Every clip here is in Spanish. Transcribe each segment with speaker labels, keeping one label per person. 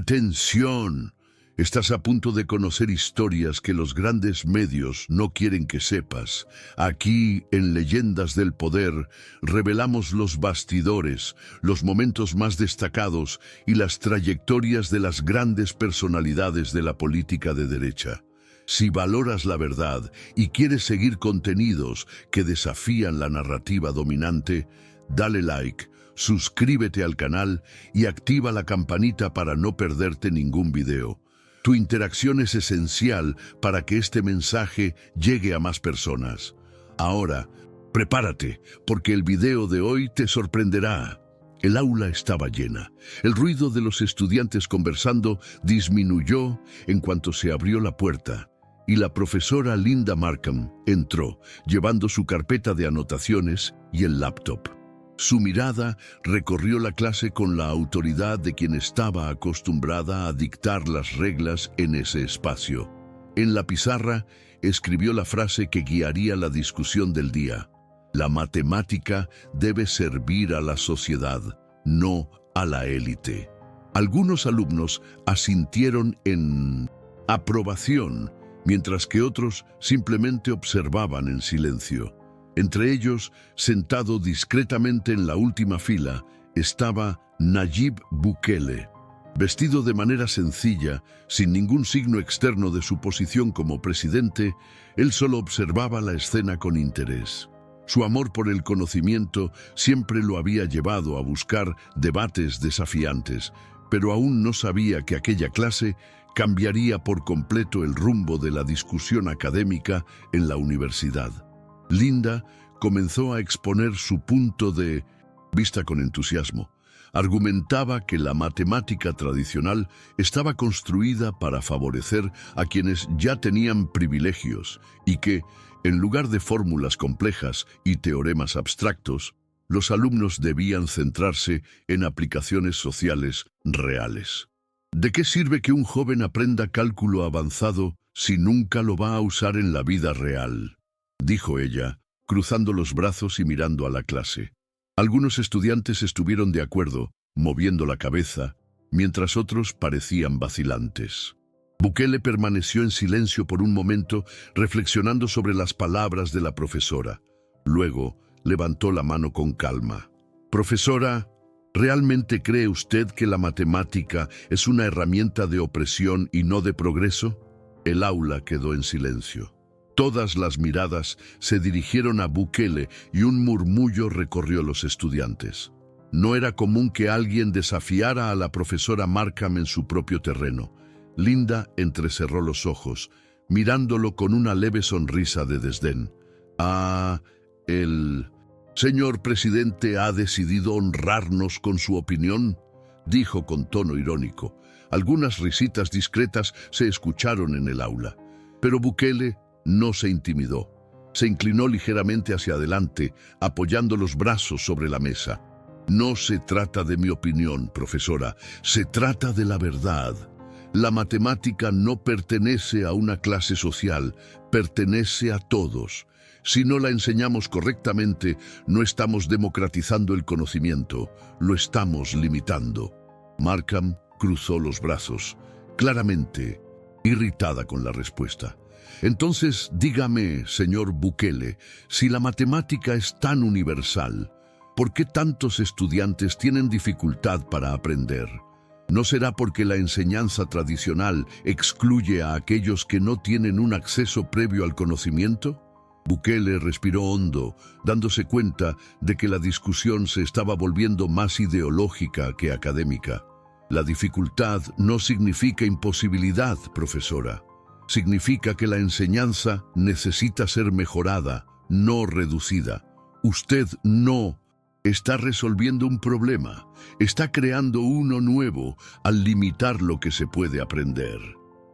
Speaker 1: ¡Atención! Estás a punto de conocer historias que los grandes medios no quieren que sepas. Aquí, en Leyendas del Poder, revelamos los bastidores, los momentos más destacados y las trayectorias de las grandes personalidades de la política de derecha. Si valoras la verdad y quieres seguir contenidos que desafían la narrativa dominante, dale like, suscríbete al canal y activa la campanita para no perderte ningún video. Tu interacción es esencial para que este mensaje llegue a más personas. Ahora, prepárate, porque el video de hoy te sorprenderá. El aula estaba llena. El ruido de los estudiantes conversando disminuyó en cuanto se abrió la puerta, y la profesora Linda Markham entró, llevando su carpeta de anotaciones y el laptop. Su mirada recorrió la clase con la autoridad de quien estaba acostumbrada a dictar las reglas en ese espacio. En la pizarra escribió la frase que guiaría la discusión del día. La matemática debe servir a la sociedad, no a la élite. Algunos alumnos asintieron en aprobación, mientras que otros simplemente observaban en silencio. Entre ellos, sentado discretamente en la última fila, estaba Nayib Bukele. Vestido de manera sencilla, sin ningún signo externo de su posición como presidente, él solo observaba la escena con interés. Su amor por el conocimiento siempre lo había llevado a buscar debates desafiantes, pero aún no sabía que aquella clase cambiaría por completo el rumbo de la discusión académica en la universidad. Linda comenzó a exponer su punto de vista con entusiasmo. Argumentaba que la matemática tradicional estaba construida para favorecer a quienes ya tenían privilegios y que, en lugar de fórmulas complejas y teoremas abstractos, los alumnos debían centrarse en aplicaciones sociales reales. ¿De qué sirve que un joven aprenda cálculo avanzado si nunca lo va a usar en la vida real?, dijo ella, cruzando los brazos y mirando a la clase. Algunos estudiantes estuvieron de acuerdo, moviendo la cabeza, mientras otros parecían vacilantes. Bukele permaneció en silencio por un momento, reflexionando sobre las palabras de la profesora. Luego, levantó la mano con calma. «Profesora, ¿realmente cree usted que la matemática es una herramienta de opresión y no de progreso?» El aula quedó en silencio. Todas las miradas se dirigieron a Bukele y un murmullo recorrió los estudiantes. No era común que alguien desafiara a la profesora Markham en su propio terreno. Linda entrecerró los ojos, mirándolo con una leve sonrisa de desdén. ¿El señor presidente ha decidido honrarnos con su opinión?, dijo con tono irónico. Algunas risitas discretas se escucharon en el aula, pero Bukele no se intimidó. Se inclinó ligeramente hacia adelante, apoyando los brazos sobre la mesa. «No se trata de mi opinión, profesora, se trata de la verdad. La matemática no pertenece a una clase social, pertenece a todos. Si no la enseñamos correctamente, no estamos democratizando el conocimiento, lo estamos limitando». Markham cruzó los brazos, claramente irritada con la respuesta. «Entonces, dígame, señor Bukele, si la matemática es tan universal, ¿por qué tantos estudiantes tienen dificultad para aprender? ¿No será porque la enseñanza tradicional excluye a aquellos que no tienen un acceso previo al conocimiento?» Bukele respiró hondo, dándose cuenta de que la discusión se estaba volviendo más ideológica que académica. «La dificultad no significa imposibilidad, profesora. Significa que la enseñanza necesita ser mejorada, no reducida. Usted no está resolviendo un problema, está creando uno nuevo al limitar lo que se puede aprender».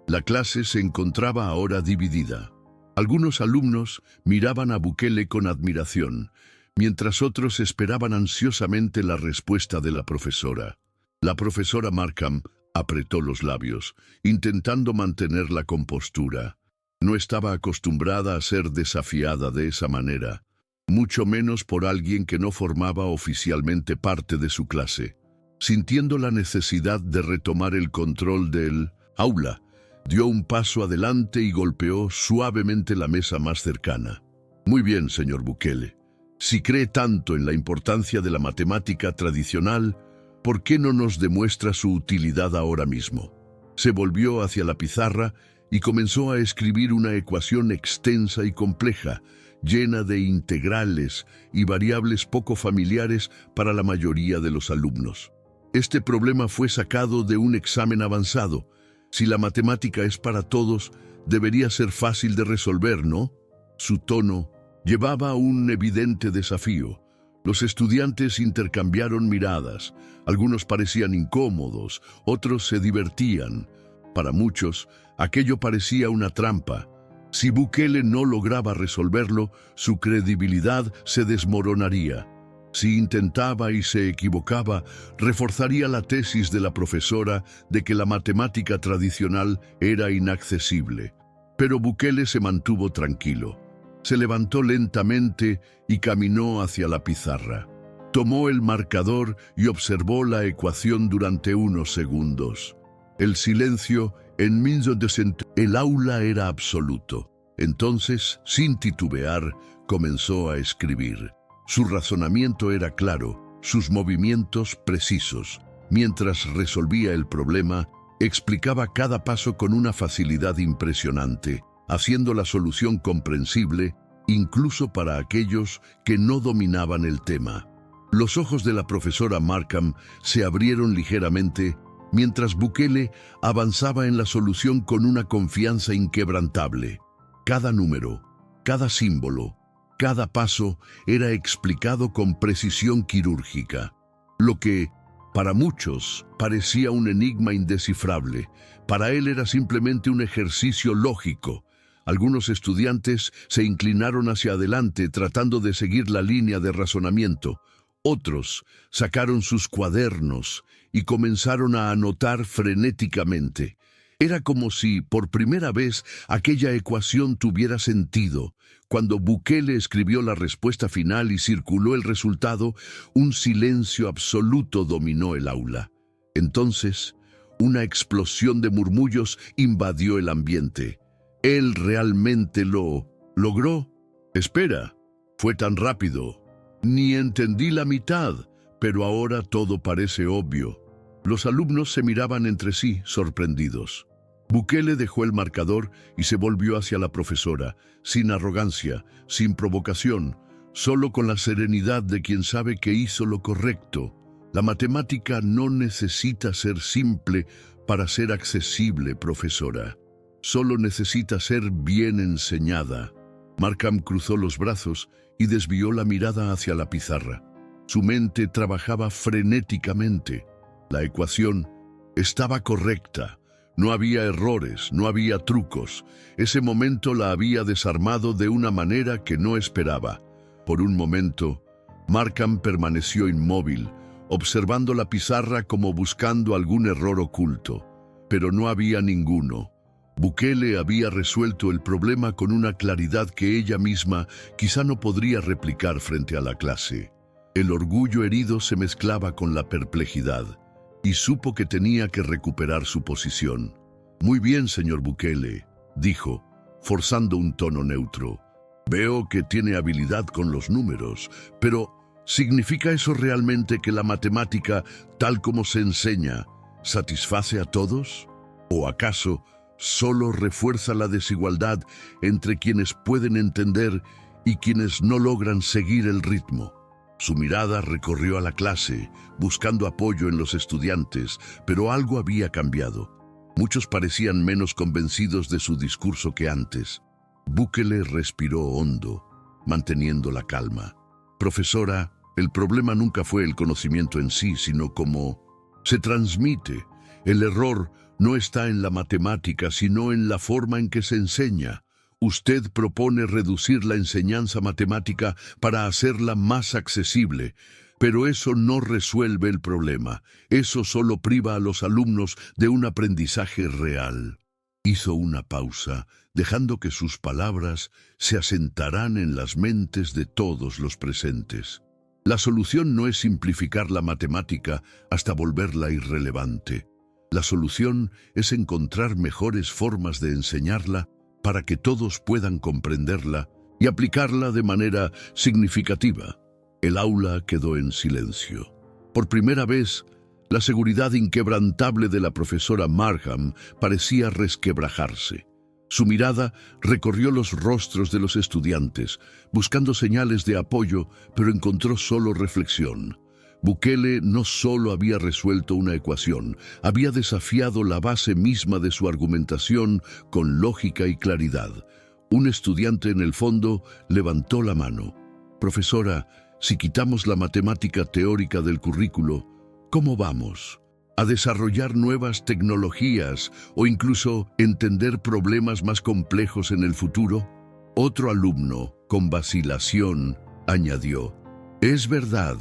Speaker 1: La clase se encontraba ahora dividida. Algunos alumnos miraban a Bukele con admiración, mientras otros esperaban ansiosamente la respuesta de la profesora. La profesora Markham apretó los labios, intentando mantener la compostura. No estaba acostumbrada a ser desafiada de esa manera, mucho menos por alguien que no formaba oficialmente parte de su clase. Sintiendo la necesidad de retomar el control del aula, dio un paso adelante y golpeó suavemente la mesa más cercana. Muy bien, señor Bukele. Si cree tanto en la importancia de la matemática tradicional, ¿por qué no nos demuestra su utilidad ahora mismo? Se volvió hacia la pizarra y comenzó a escribir una ecuación extensa y compleja, llena de integrales y variables poco familiares para la mayoría de los alumnos. Este problema fue sacado de un examen avanzado. Si la matemática es para todos, debería ser fácil de resolver, ¿no? Su tono llevaba un evidente desafío. Los estudiantes intercambiaron miradas. Algunos parecían incómodos, otros se divertían. Para muchos, aquello parecía una trampa. Si Bukele no lograba resolverlo, su credibilidad se desmoronaría. Si intentaba y se equivocaba, reforzaría la tesis de la profesora de que la matemática tradicional era inaccesible. Pero Bukele se mantuvo tranquilo. Se levantó lentamente y caminó hacia la pizarra. Tomó el marcador y observó la ecuación durante unos segundos. El silencio en medio de el aula era absoluto. Entonces, sin titubear, comenzó a escribir. Su razonamiento era claro, sus movimientos precisos. Mientras resolvía el problema, explicaba cada paso con una facilidad impresionante, haciendo la solución comprensible, incluso para aquellos que no dominaban el tema. Los ojos de la profesora Markham se abrieron ligeramente, mientras Bukele avanzaba en la solución con una confianza inquebrantable. Cada número, cada símbolo, cada paso era explicado con precisión quirúrgica. Lo que, para muchos, parecía un enigma indescifrable, para él era simplemente un ejercicio lógico. Algunos estudiantes se inclinaron hacia adelante tratando de seguir la línea de razonamiento. Otros sacaron sus cuadernos y comenzaron a anotar frenéticamente. Era como si, por primera vez, aquella ecuación tuviera sentido. Cuando Bukele escribió la respuesta final y circuló el resultado, un silencio absoluto dominó el aula. Entonces, una explosión de murmullos invadió el ambiente. ¿Él realmente lo logró? Espera, fue tan rápido. Ni entendí la mitad, pero ahora todo parece obvio. Los alumnos se miraban entre sí, sorprendidos. Bukele dejó el marcador y se volvió hacia la profesora, sin arrogancia, sin provocación, solo con la serenidad de quien sabe que hizo lo correcto. La matemática no necesita ser simple para ser accesible, profesora. Solo necesita ser bien enseñada. Markham cruzó los brazos y desvió la mirada hacia la pizarra. Su mente trabajaba frenéticamente. La ecuación estaba correcta. No había errores, no había trucos. Ese momento la había desarmado de una manera que no esperaba. Por un momento, Markham permaneció inmóvil, observando la pizarra como buscando algún error oculto. Pero no había ninguno. Bukele había resuelto el problema con una claridad que ella misma quizá no podría replicar frente a la clase. El orgullo herido se mezclaba con la perplejidad, y supo que tenía que recuperar su posición. Muy bien, señor Bukele, dijo, forzando un tono neutro. Veo que tiene habilidad con los números, pero ¿significa eso realmente que la matemática, tal como se enseña, satisface a todos? ¿O acaso solo refuerza la desigualdad entre quienes pueden entender y quienes no logran seguir el ritmo? Su mirada recorrió a la clase, buscando apoyo en los estudiantes, pero algo había cambiado. Muchos parecían menos convencidos de su discurso que antes. Bukele respiró hondo, manteniendo la calma. Profesora, el problema nunca fue el conocimiento en sí, sino cómo se transmite. El error no está en la matemática, sino en la forma en que se enseña. Usted propone reducir la enseñanza matemática para hacerla más accesible, pero eso no resuelve el problema. Eso solo priva a los alumnos de un aprendizaje real. Hizo una pausa, dejando que sus palabras se asentaran en las mentes de todos los presentes. La solución no es simplificar la matemática hasta volverla irrelevante. La solución es encontrar mejores formas de enseñarla para que todos puedan comprenderla y aplicarla de manera significativa. El aula quedó en silencio. Por primera vez, la seguridad inquebrantable de la profesora Markham parecía resquebrajarse. Su mirada recorrió los rostros de los estudiantes, buscando señales de apoyo, pero encontró solo reflexión. Bukele no solo había resuelto una ecuación, había desafiado la base misma de su argumentación con lógica y claridad. Un estudiante en el fondo levantó la mano. «Profesora, si quitamos la matemática teórica del currículo, ¿cómo vamos? ¿A desarrollar nuevas tecnologías o incluso entender problemas más complejos en el futuro?» Otro alumno, con vacilación, añadió: «Es verdad,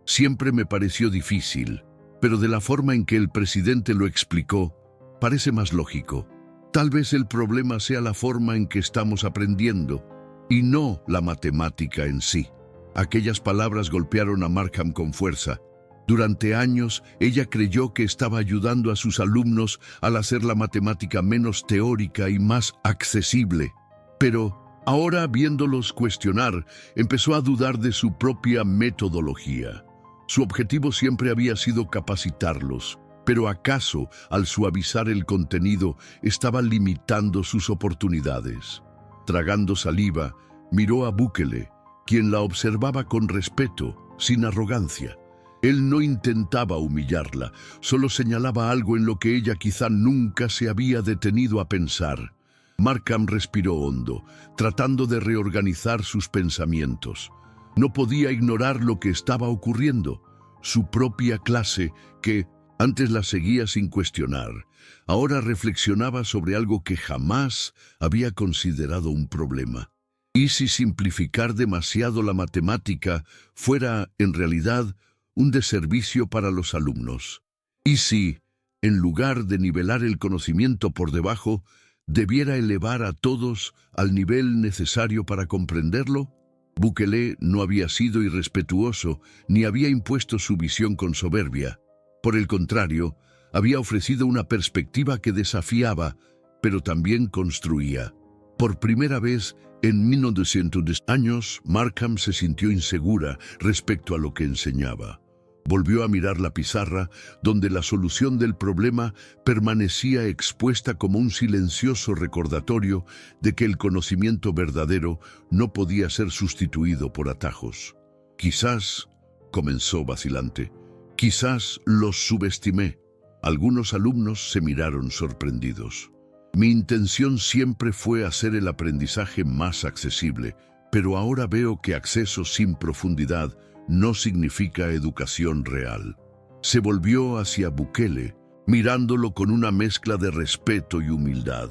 Speaker 1: siempre me pareció difícil, pero de la forma en que el presidente lo explicó, parece más lógico. Tal vez el problema sea la forma en que estamos aprendiendo, y no la matemática en sí». Aquellas palabras golpearon a Markham con fuerza. Durante años, ella creyó que estaba ayudando a sus alumnos al hacer la matemática menos teórica y más accesible. Pero ahora, viéndolos cuestionar, empezó a dudar de su propia metodología. Su objetivo siempre había sido capacitarlos, pero ¿acaso, al suavizar el contenido, estaba limitando sus oportunidades? Tragando saliva, miró a Bukele, quien la observaba con respeto, sin arrogancia. Él no intentaba humillarla, solo señalaba algo en lo que ella quizá nunca se había detenido a pensar. Markham respiró hondo, tratando de reorganizar sus pensamientos. No podía ignorar lo que estaba ocurriendo. Su propia clase, que antes la seguía sin cuestionar, ahora reflexionaba sobre algo que jamás había considerado un problema. ¿Y si simplificar demasiado la matemática fuera, en realidad, un deservicio para los alumnos? ¿Y si, en lugar de nivelar el conocimiento por debajo, debiera elevar a todos al nivel necesario para comprenderlo? Bukele no había sido irrespetuoso ni había impuesto su visión con soberbia. Por el contrario, había ofrecido una perspectiva que desafiaba, pero también construía. Por primera vez en 1900 años, Markham se sintió insegura respecto a lo que enseñaba. Volvió a mirar la pizarra, donde la solución del problema permanecía expuesta como un silencioso recordatorio de que el conocimiento verdadero no podía ser sustituido por atajos. «Quizás», comenzó vacilante, «quizás los subestimé». Algunos alumnos se miraron sorprendidos. «Mi intención siempre fue hacer el aprendizaje más accesible, pero ahora veo que acceso sin profundidad no significa educación real». Se volvió hacia Bukele, mirándolo con una mezcla de respeto y humildad.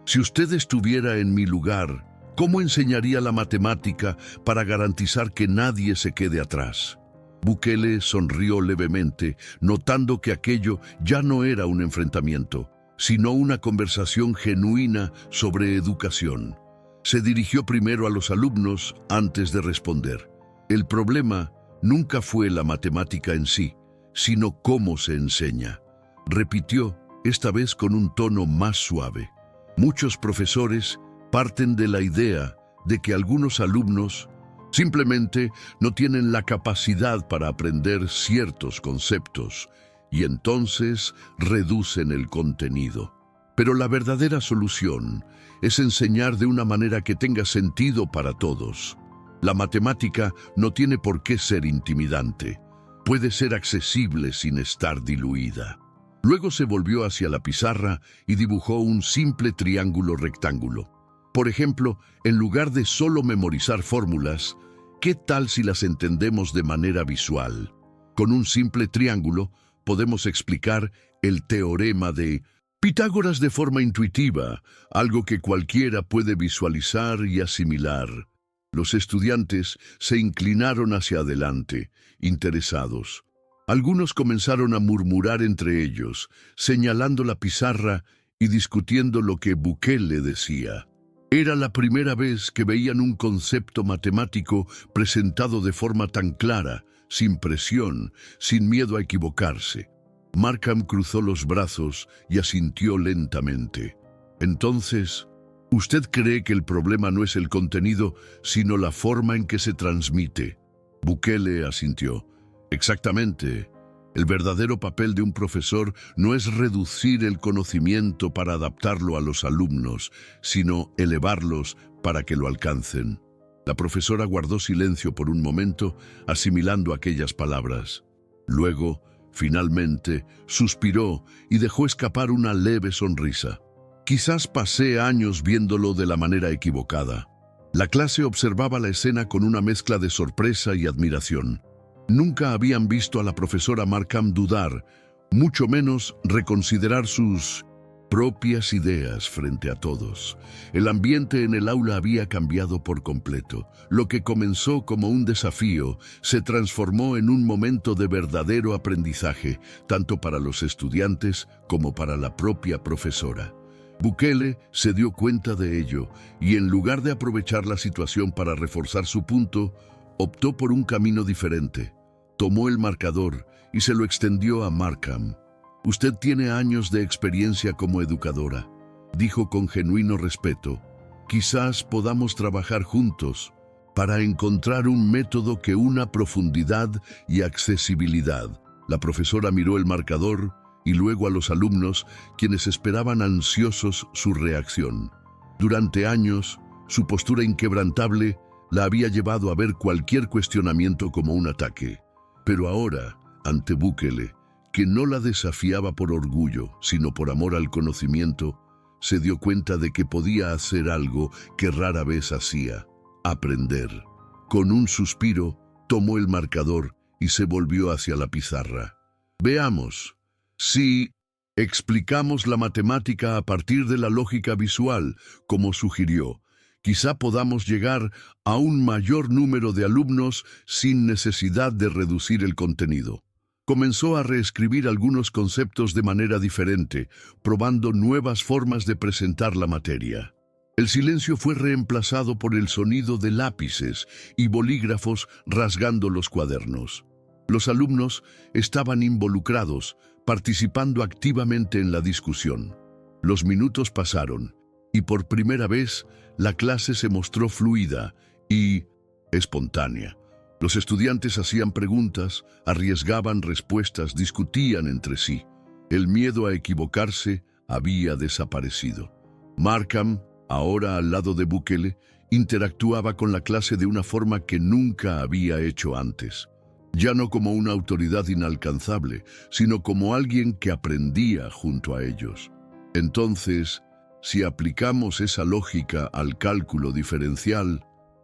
Speaker 1: «Si usted estuviera en mi lugar, ¿cómo enseñaría la matemática para garantizar que nadie se quede atrás?» Bukele sonrió levemente, notando que aquello ya no era un enfrentamiento, sino una conversación genuina sobre educación. Se dirigió primero a los alumnos antes de responder. El problema nunca fue la matemática en sí, sino cómo se enseña. Repitió, esta vez con un tono más suave. Muchos profesores parten de la idea de que algunos alumnos simplemente no tienen la capacidad para aprender ciertos conceptos y entonces reducen el contenido. Pero la verdadera solución es enseñar de una manera que tenga sentido para todos. La matemática no tiene por qué ser intimidante. Puede ser accesible sin estar diluida. Luego se volvió hacia la pizarra y dibujó un simple triángulo rectángulo. Por ejemplo, en lugar de solo memorizar fórmulas, ¿qué tal si las entendemos de manera visual? Con un simple triángulo podemos explicar el teorema de Pitágoras de forma intuitiva, algo que cualquiera puede visualizar y asimilar. Los estudiantes se inclinaron hacia adelante, interesados. Algunos comenzaron a murmurar entre ellos, señalando la pizarra y discutiendo lo que Bukele decía. Era la primera vez que veían un concepto matemático presentado de forma tan clara, sin presión, sin miedo a equivocarse. Markham cruzó los brazos y asintió lentamente. Entonces, ¿usted cree que el problema no es el contenido, sino la forma en que se transmite? Bukele asintió. Exactamente. El verdadero papel de un profesor no es reducir el conocimiento para adaptarlo a los alumnos, sino elevarlos para que lo alcancen. La profesora guardó silencio por un momento, asimilando aquellas palabras. Luego, finalmente, suspiró y dejó escapar una leve sonrisa. Quizás pasé años viéndolo de la manera equivocada. La clase observaba la escena con una mezcla de sorpresa y admiración. Nunca habían visto a la profesora Markham dudar, mucho menos reconsiderar sus propias ideas frente a todos. El ambiente en el aula había cambiado por completo. Lo que comenzó como un desafío se transformó en un momento de verdadero aprendizaje, tanto para los estudiantes como para la propia profesora. Bukele se dio cuenta de ello y, en lugar de aprovechar la situación para reforzar su punto, optó por un camino diferente. Tomó el marcador y se lo extendió a Markham. «Usted tiene años de experiencia como educadora», dijo con genuino respeto. «Quizás podamos trabajar juntos para encontrar un método que una profundidad y accesibilidad». La profesora miró el marcador y luego a los alumnos, quienes esperaban ansiosos su reacción. Durante años, su postura inquebrantable la había llevado a ver cualquier cuestionamiento como un ataque. Pero ahora, ante Bukele, que no la desafiaba por orgullo, sino por amor al conocimiento, se dio cuenta de que podía hacer algo que rara vez hacía: aprender. Con un suspiro, tomó el marcador y se volvió hacia la pizarra. «Veamos. Si explicamos la matemática a partir de la lógica visual, como sugirió, quizá podamos llegar a un mayor número de alumnos sin necesidad de reducir el contenido». Comenzó a reescribir algunos conceptos de manera diferente, probando nuevas formas de presentar la materia. El silencio fue reemplazado por el sonido de lápices y bolígrafos rasgando los cuadernos. Los alumnos estaban involucrados, participando activamente en la discusión. Los minutos pasaron y por primera vez la clase se mostró fluida y espontánea. Los estudiantes hacían preguntas, arriesgaban respuestas, discutían entre sí. El miedo a equivocarse había desaparecido. Markham, ahora al lado de Bukele, interactuaba con la clase de una forma que nunca había hecho antes. Ya no como una autoridad inalcanzable, sino como alguien que aprendía junto a ellos. Entonces, si aplicamos esa lógica al cálculo diferencial,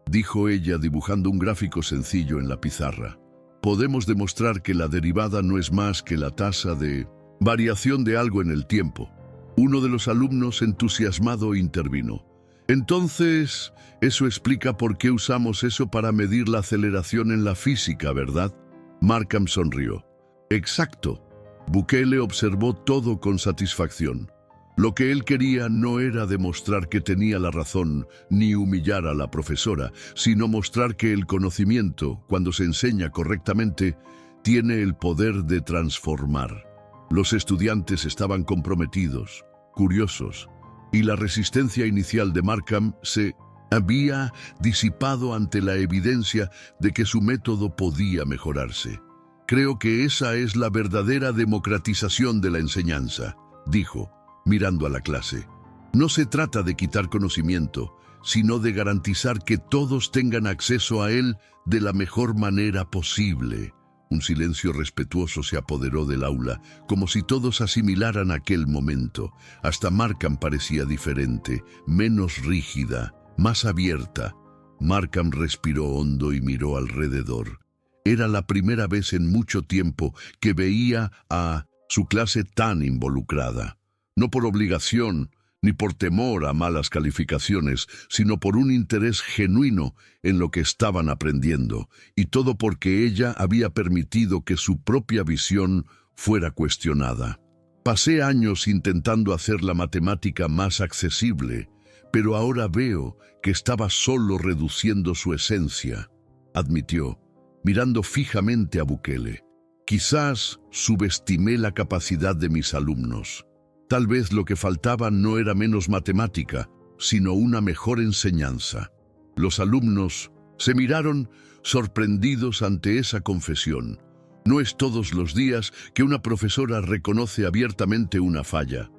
Speaker 1: dijo ella dibujando un gráfico sencillo en la pizarra, podemos demostrar que la derivada no es más que la tasa de variación de algo en el tiempo. Uno de los alumnos, entusiasmado, intervino. Entonces, eso explica por qué usamos eso para medir la aceleración en la física, ¿verdad? Markham sonrió. Exacto. Bukele observó todo con satisfacción. Lo que él quería no era demostrar que tenía la razón ni humillar a la profesora, sino mostrar que el conocimiento, cuando se enseña correctamente, tiene el poder de transformar. Los estudiantes estaban comprometidos, curiosos, y la resistencia inicial de Markham se había disipado ante la evidencia de que su método podía mejorarse. Creo que esa es la verdadera democratización de la enseñanza, dijo, mirando a la clase. No se trata de quitar conocimiento, sino de garantizar que todos tengan acceso a él de la mejor manera posible. Un silencio respetuoso se apoderó del aula, como si todos asimilaran aquel momento. Hasta Markham parecía diferente, menos rígida, más abierta. Markham respiró hondo y miró alrededor. Era la primera vez en mucho tiempo que veía a su clase tan involucrada. No por obligación, ni por temor a malas calificaciones, sino por un interés genuino en lo que estaban aprendiendo, y todo porque ella había permitido que su propia visión fuera cuestionada. Pasé años intentando hacer la matemática más accesible, pero ahora veo que estaba solo reduciendo su esencia, admitió. mirando fijamente a Bukele. Quizás subestimé la capacidad de mis alumnos. Tal vez lo que faltaba no era menos matemática, sino una mejor enseñanza. Los alumnos se miraron sorprendidos ante esa confesión. No es todos los días que una profesora reconoce abiertamente una falla.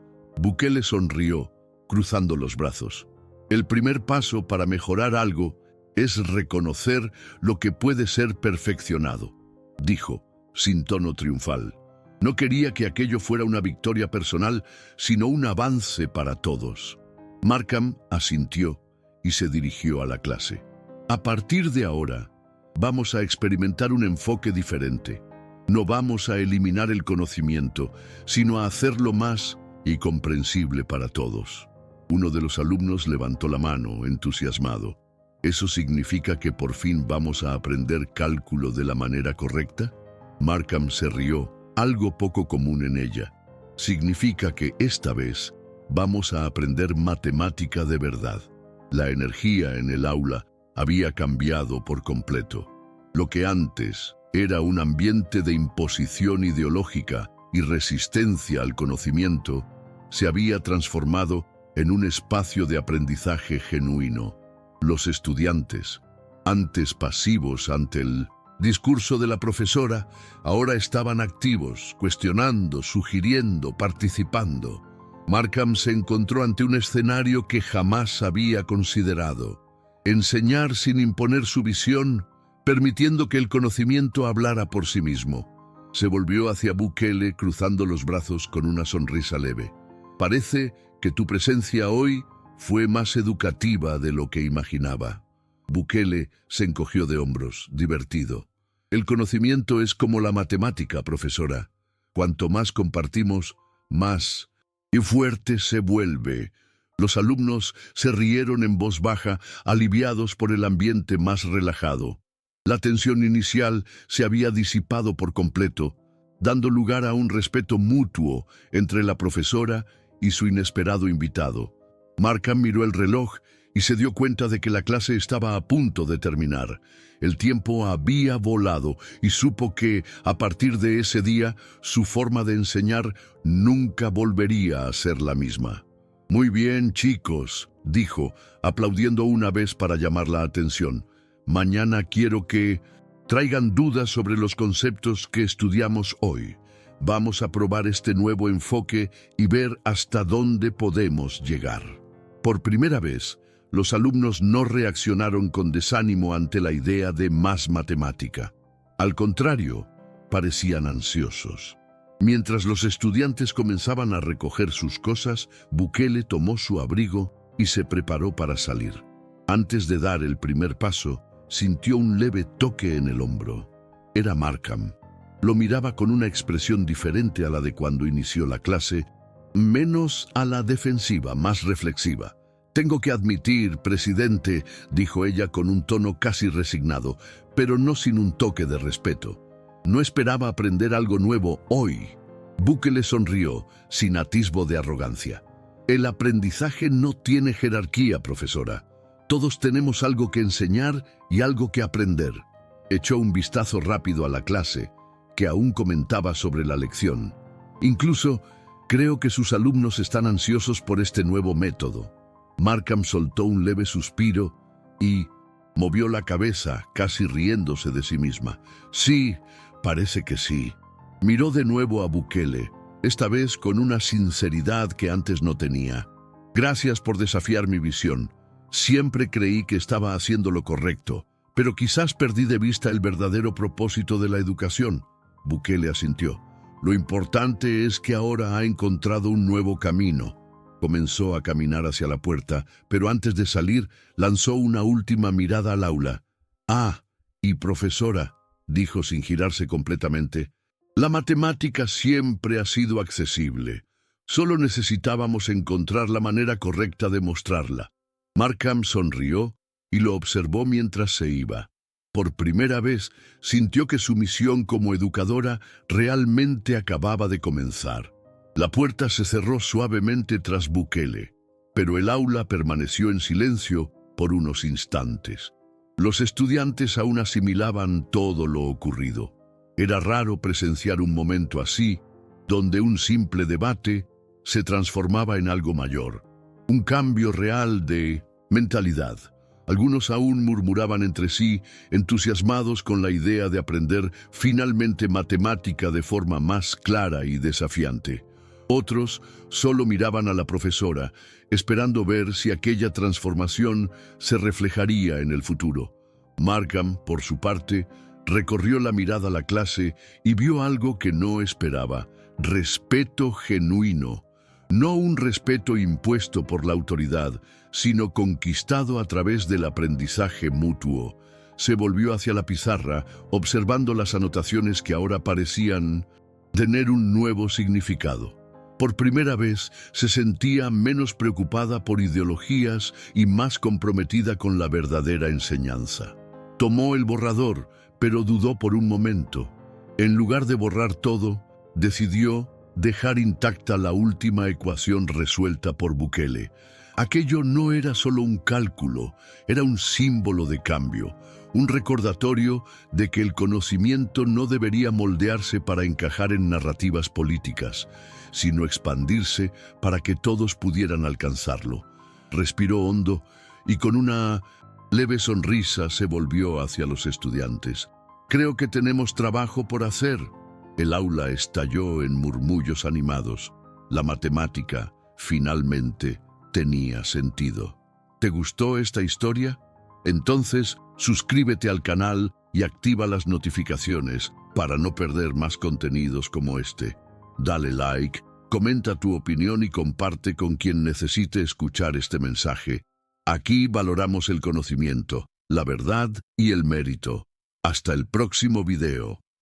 Speaker 1: Bukele sonrió, cruzando los brazos. El primer paso para mejorar algo es reconocer lo que puede ser perfeccionado, dijo, sin tono triunfal. No quería que aquello fuera una victoria personal, sino un avance para todos. Markham asintió y se dirigió a la clase. A partir de ahora, vamos a experimentar un enfoque diferente. No vamos a eliminar el conocimiento, sino a hacerlo más y comprensible para todos. Uno de los alumnos levantó la mano, entusiasmado. ¿Eso significa que por fin vamos a aprender cálculo de la manera correcta? Markham se rió, algo poco común en ella. Significa que esta vez vamos a aprender matemática de verdad. La energía en el aula había cambiado por completo. Lo que antes era un ambiente de imposición ideológica y resistencia al conocimiento, se había transformado en un espacio de aprendizaje genuino. Los estudiantes, antes pasivos ante el discurso de la profesora, ahora estaban activos, cuestionando, sugiriendo, participando. Markham se encontró ante un escenario que jamás había considerado. Enseñar sin imponer su visión, permitiendo que el conocimiento hablara por sí mismo. Se volvió hacia Bukele cruzando los brazos con una sonrisa leve. Parece que tu presencia hoy fue más educativa de lo que imaginaba. Bukele se encogió de hombros, divertido. El conocimiento es como la matemática, profesora. Cuanto más compartimos, más y fuerte se vuelve. Los alumnos se rieron en voz baja, aliviados por el ambiente más relajado. La tensión inicial se había disipado por completo, dando lugar a un respeto mutuo entre la profesora y su inesperado invitado. Markham miró el reloj y se dio cuenta de que la clase estaba a punto de terminar. El tiempo había volado y supo que, a partir de ese día, su forma de enseñar nunca volvería a ser la misma. «Muy bien, chicos», dijo, aplaudiendo una vez para llamar la atención. «Mañana quiero que traigan dudas sobre los conceptos que estudiamos hoy. Vamos a probar este nuevo enfoque y ver hasta dónde podemos llegar». Por primera vez, los alumnos no reaccionaron con desánimo ante la idea de más matemática. Al contrario, parecían ansiosos. Mientras los estudiantes comenzaban a recoger sus cosas, Bukele tomó su abrigo y se preparó para salir. Antes de dar el primer paso, sintió un leve toque en el hombro. Era Markham. Lo miraba con una expresión diferente a la de cuando inició la clase, menos a la defensiva, más reflexiva. «Tengo que admitir, presidente», dijo ella con un tono casi resignado, pero no sin un toque de respeto. No esperaba aprender algo nuevo hoy. Bukele sonrió, sin atisbo de arrogancia. «El aprendizaje no tiene jerarquía, profesora. Todos tenemos algo que enseñar y algo que aprender». Echó un vistazo rápido a la clase, que aún comentaba sobre la lección. «Incluso, creo que sus alumnos están ansiosos por este nuevo método». Markham soltó un leve suspiro y movió la cabeza, casi riéndose de sí misma. «Sí, parece que sí». Miró de nuevo a Bukele, esta vez con una sinceridad que antes no tenía. «Gracias por desafiar mi visión. Siempre creí que estaba haciendo lo correcto, pero quizás perdí de vista el verdadero propósito de la educación». Bukele asintió. «Lo importante es que ahora ha encontrado un nuevo camino». Comenzó a caminar hacia la puerta, pero antes de salir, lanzó una última mirada al aula. «Ah, y profesora», dijo sin girarse completamente, «la matemática siempre ha sido accesible. Solo necesitábamos encontrar la manera correcta de mostrarla». Markham sonrió y lo observó mientras se iba. Por primera vez, sintió que su misión como educadora realmente acababa de comenzar. La puerta se cerró suavemente tras Bukele, pero el aula permaneció en silencio por unos instantes. Los estudiantes aún asimilaban todo lo ocurrido. Era raro presenciar un momento así, donde un simple debate se transformaba en algo mayor. Un cambio real de mentalidad. Algunos aún murmuraban entre sí, entusiasmados con la idea de aprender finalmente matemática de forma más clara y desafiante. Otros solo miraban a la profesora, esperando ver si aquella transformación se reflejaría en el futuro. Markham, por su parte, recorrió la mirada a la clase y vio algo que no esperaba: respeto genuino. No un respeto impuesto por la autoridad, sino conquistado a través del aprendizaje mutuo. Se volvió hacia la pizarra, observando las anotaciones que ahora parecían tener un nuevo significado. Por primera vez se sentía menos preocupada por ideologías y más comprometida con la verdadera enseñanza. Tomó el borrador, pero dudó por un momento. En lugar de borrar todo, decidió dejar intacta la última ecuación resuelta por Bukele. Aquello no era solo un cálculo, era un símbolo de cambio, un recordatorio de que el conocimiento no debería moldearse para encajar en narrativas políticas, sino expandirse para que todos pudieran alcanzarlo. Respiró hondo y con una leve sonrisa se volvió hacia los estudiantes. «Creo que tenemos trabajo por hacer». El aula estalló en murmullos animados. La matemática, finalmente, tenía sentido. ¿Te gustó esta historia? Entonces, suscríbete al canal y activa las notificaciones para no perder más contenidos como este. Dale like, comenta tu opinión y comparte con quien necesite escuchar este mensaje. Aquí valoramos el conocimiento, la verdad y el mérito. Hasta el próximo video.